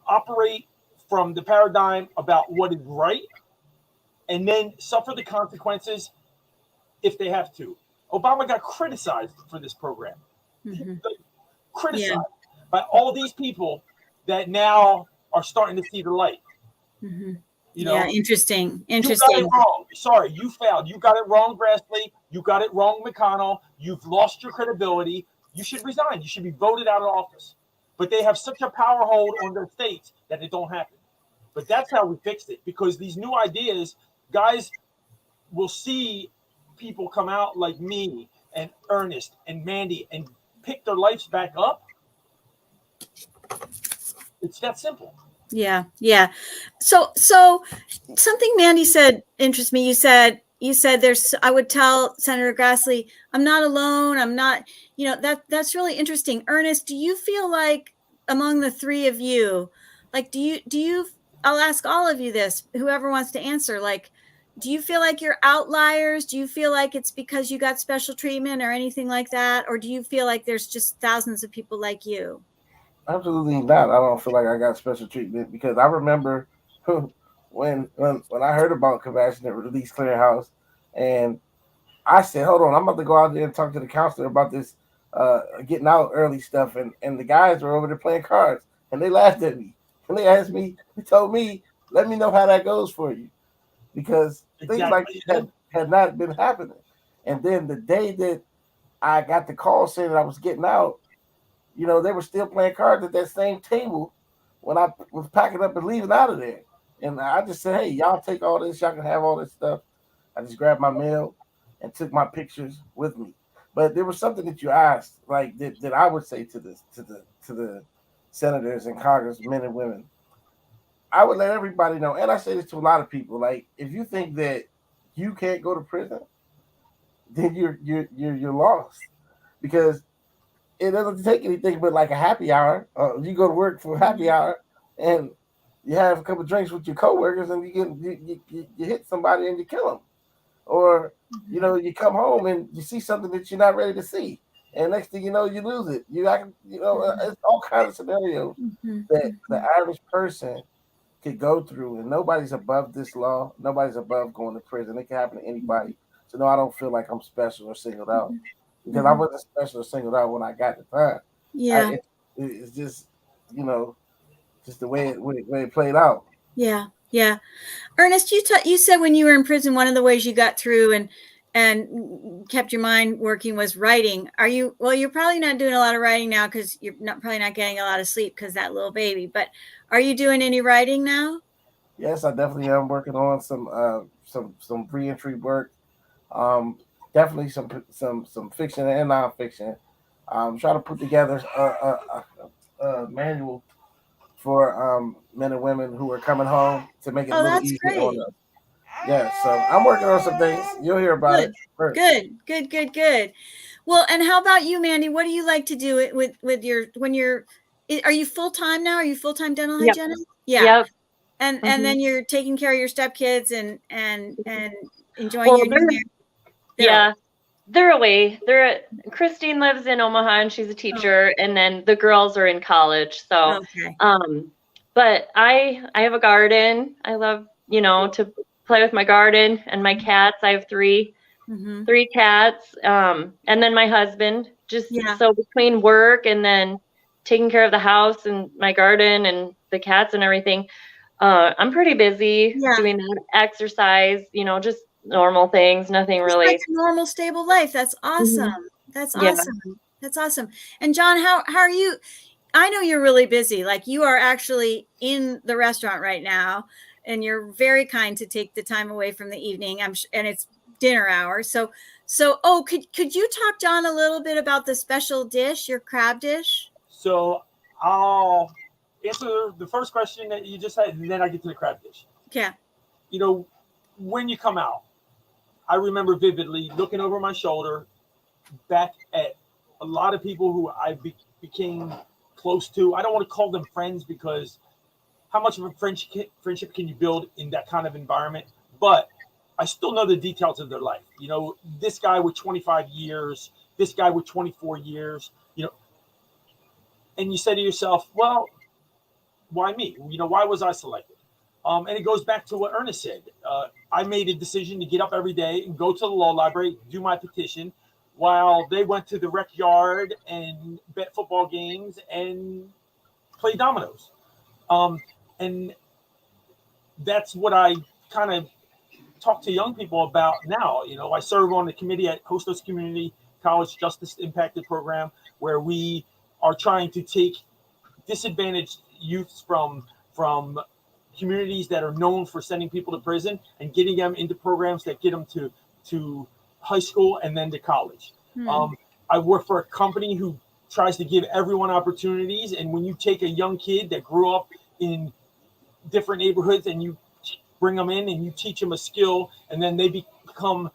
operate from the paradigm about what is right and then suffer the consequences if they have to. Obama got criticized for this program. Criticized by all these people that now are starting to see the light. Interesting. You got it wrong. Sorry, you failed. You got it wrong, Grassley. You got it wrong, McConnell. You've lost your credibility. You should resign. You should be voted out of office. But they have such a power hold on their states that it don't happen. But that's how we fixed it, because these new ideas, guys will see people come out like me and Ernest and Mandy and pick their lives back up. It's that simple. Yeah. So something Mandy said interests me. You said I would tell Senator Grassley, I'm not alone. I'm not, that's really interesting. Ernest, do you feel like among the three of you, like, do you, I'll ask all of you this, whoever wants to answer, like, do you feel like you're outliers? Do you feel like it's because you got special treatment or anything like that? Or do you feel like there's just thousands of people like you? Absolutely not. I don't feel like I got special treatment, because I remember when I heard about compassionate release clearinghouse, and I said, hold on, I'm about to go out there and talk to the counselor about this getting out early stuff, and the guys were over there playing cards, and they laughed at me, and they asked me, they told me, let me know how that goes for you, because things like that had not been happening. And then the day that I got the call saying that I was getting out, they were still playing cards at that same table when I was packing up and leaving out of there. And I just said, hey, y'all take all this. Y'all can have all this stuff. I just grabbed my mail and took my pictures with me. But there was something that you asked, like that I would say to the senators and congressmen and women. I would let everybody know, and I say this to a lot of people, like, if you think that you can't go to prison, then you're lost, because it doesn't take anything but like a happy hour. You go to work for a happy hour, and you have a couple of drinks with your coworkers, and you hit somebody and you kill them, or you come home and you see something that you're not ready to see, and next thing you know, you lose it. It's all kinds of scenarios that the average person could go through, and nobody's above this law. Nobody's above going to prison. It can happen to anybody. So no, I don't feel like I'm special or singled out, because I wasn't special or singled out when I got the time. It's just, just the way it played out. Yeah. Yeah. Ernest, you said when you were in prison, one of the ways you got through and kept your mind working was writing. You're probably not doing a lot of writing now because you're probably not getting a lot of sleep because that little baby, but are you doing any writing now? Yes, I definitely am working on some reentry work. Um, Definitely some fiction and nonfiction. Trying to put together a manual for men and women who are coming home to make it a Oh, little that's easier on great. them. Yeah, so I'm working on some things. You'll hear about Good, it first. good. Well, and how about you, Mandy? What do you like to do with your are you full time now? Are you full time dental Yep. hygienist? Yeah. Yep. And Mhm. then you're taking care of your stepkids and enjoying Well, your new marriage. yeah, they're away. Christine lives in Omaha and she's a teacher, and then the girls are in college. So, Okay. But I have a garden. I love, to play with my garden and my cats. I have Mm-hmm. three cats. And then my husband, just Yeah. so between work and then taking care of the house and my garden and the cats and everything, I'm pretty busy Yeah. doing that, exercise, just normal things, nothing Just like really. a normal, stable life. That's awesome. Mhm. That's Yeah. awesome. That's awesome. And John, how are you? I know you're really busy. Like you are actually in the restaurant right now, and you're very kind to take the time away from the evening. And it's dinner hour. Oh, could you talk, John, a little bit about the special dish, your crab dish? So I'll answer the first question that you just had, and then I get to the crab dish. Yeah. When you come out, I remember vividly looking over my shoulder back at a lot of people who I became close to. I don't want to call them friends because how much of a friendship can you build in that kind of environment? But I still know the details of their life. This guy with 25 years, this guy with 24 years, and you say to yourself, well, why me? Why was I selected? And it goes back to what Ernest said. I made a decision to get up every day and go to the law library, do my petition, while they went to the rec yard and bet football games and play dominoes. And that's what I kind of talk to young people about now. I serve on the committee at Hostos Community College Justice Impacted Program, where we are trying to take disadvantaged youths from communities that are known for sending people to prison and getting them into programs that get them to high school and then to college. I work for a company who tries to give everyone opportunities, and when you take a young kid that grew up in different neighborhoods and you bring them in and you teach them a skill, and then they become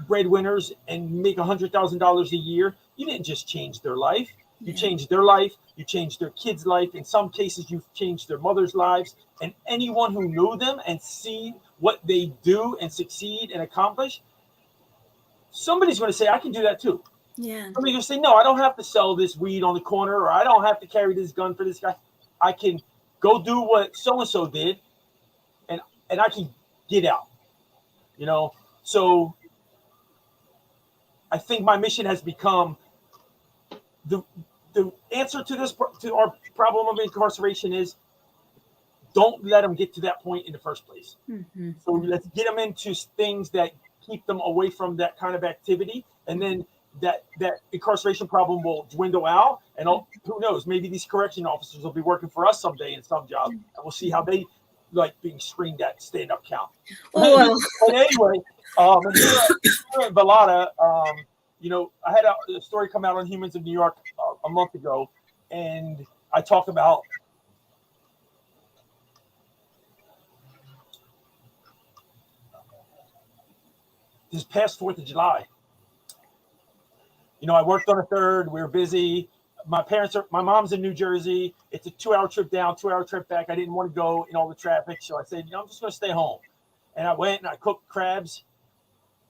breadwinners and make $100,000 a year, you didn't just change their life. You changed their life. You changed their kids' life. In some cases, you've changed their mother's lives. And anyone who knew them and see what they do and succeed and accomplish, somebody's going to say, I can do that too. Yeah. Somebody's going to say, no, I don't have to sell this weed on the corner, or I don't have to carry this gun for this guy. I can go do what so-and-so did, and I can get out. So I think my mission has become the answer to our problem of incarceration is don't let them get to that point in the first place. Mm-hmm. So let's get them into things that keep them away from that kind of activity, and then that incarceration problem will dwindle out. And who knows, maybe these correction officers will be working for us someday in some job, and we'll see how they like being screened at stand-up count. Well. But anyway, here at Vallada, I had a story come out on Humans of New York a month ago, and I talk about this past 4th of July. I worked on a third. We were busy. My mom's in New Jersey. It's a 2-hour trip down, 2-hour trip back. I didn't want to go in all the traffic, so I said, I'm just going to stay home. And I went and I cooked crabs,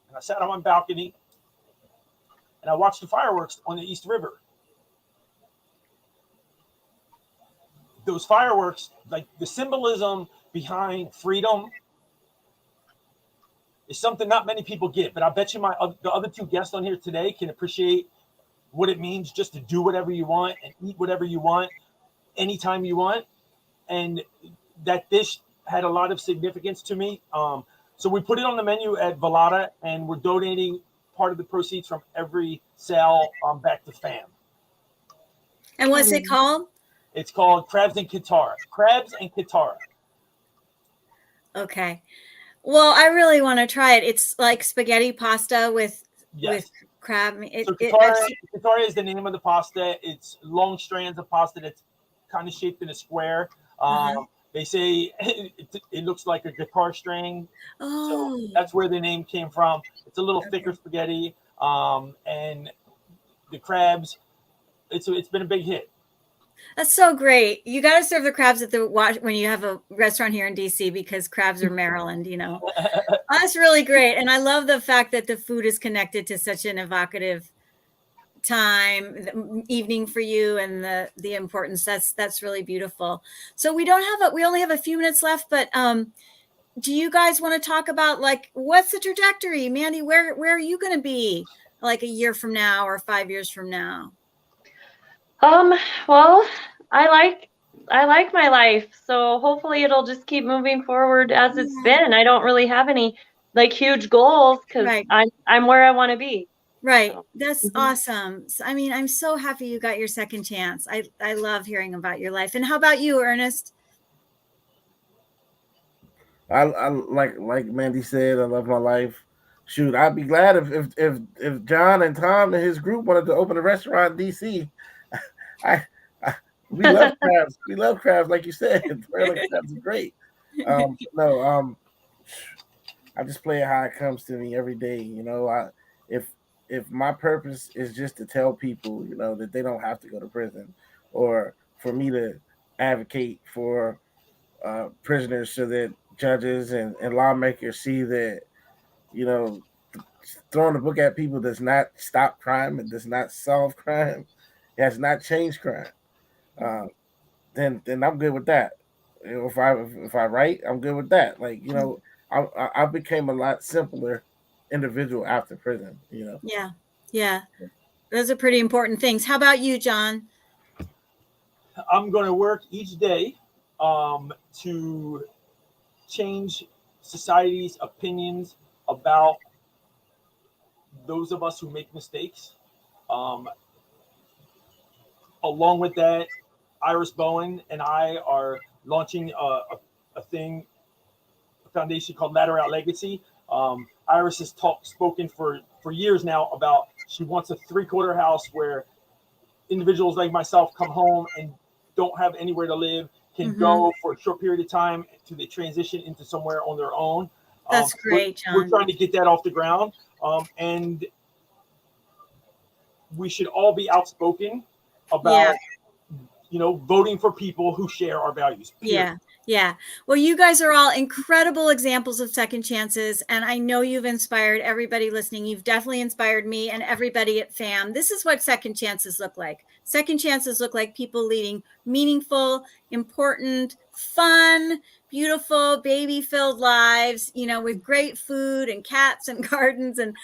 and I sat on my balcony, and I watched the fireworks on the East River. Those fireworks, like the symbolism behind freedom, is something not many people get. But I bet you the other two guests on here today can appreciate what it means just to do whatever you want and eat whatever you want anytime you want. And that dish had a lot of significance to me. So we put it on the menu at Velada, and we're donating part of the proceeds from every sale back to FAMM. And what's it called? It's called Crabs and Katara. Crabs and Katara. Okay. Well, I really want to try it. It's like spaghetti pasta with crab. So Katara is the name of the pasta. It's long strands of pasta that's kind of shaped in a square. They say it looks like a guitar string. Oh. So that's where the name came from. It's a little thicker spaghetti. And the crabs, it's been a big hit. That's so great. You got to serve the crabs at the when you have a restaurant here in DC, because crabs are Maryland, you know. That's really great. And I love the fact that the food is connected to such an evocative time, evening for you, and the importance. That's really beautiful. So we only have a few minutes left, but do you guys want to talk about, like, what's the trajectory? Mandy, where are you going to be like a year from now or 5 years from now? Well, I like my life, so hopefully it'll just keep moving forward as it's been. I don't really have any like huge goals, because I'm where I want to be. Right. So, that's awesome. So, I mean, I'm so happy you got your second chance. I love hearing about your life. And how about you, Ernest? I like Mandy said, I love my life. Shoot, I'd be glad if John and Tom and his group wanted to open a restaurant in DC. We love crabs. We love crabs, like you said. Crabs are great. I just play it how it comes to me every day. You know, if my purpose is just to tell people, you know, that they don't have to go to prison, or for me to advocate for prisoners so that judges and lawmakers see that, you know, throwing a book at people does not stop crime. It does not solve crime. It has not changed crime. Then I'm good with that. You know, if I write, I'm good with that. Like, you know, I became a lot simpler individual after prison. You know. Yeah. Those are pretty important things. How about you, John? I'm going to work each day to change society's opinions about those of us who make mistakes. Along with that, Iris Bowen and I are launching a foundation called Ladder Out Legacy. Iris has spoken for years now about she wants a 3-quarter house where individuals like myself come home and don't have anywhere to live, can go for a short period of time to they transition into somewhere on their own. That's great, John. We're trying to get that off the ground. And we should all be outspoken about, you know, voting for people who share our values. Period. Yeah. Well, you guys are all incredible examples of second chances. And I know you've inspired everybody listening. You've definitely inspired me and everybody at FAMM. This is what second chances look like. Second chances look like people leading meaningful, important, fun, beautiful, baby-filled lives, you know, with great food and cats and gardens and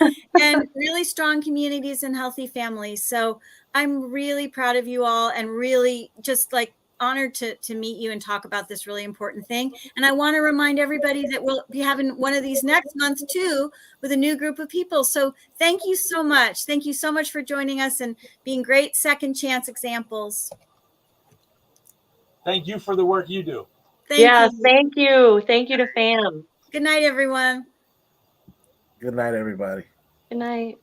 really strong communities and healthy families. So I'm really proud of you all, and really just like honored to meet you and talk about this really important thing. And I want to remind everybody that we'll be having one of these next month too, with a new group of people. So thank you so much. Thank you so much for joining us and being great second chance examples. Thank you for the work you do. Thank you. Thank you to FAMM. Good night, everyone. Good night, everybody. Good night.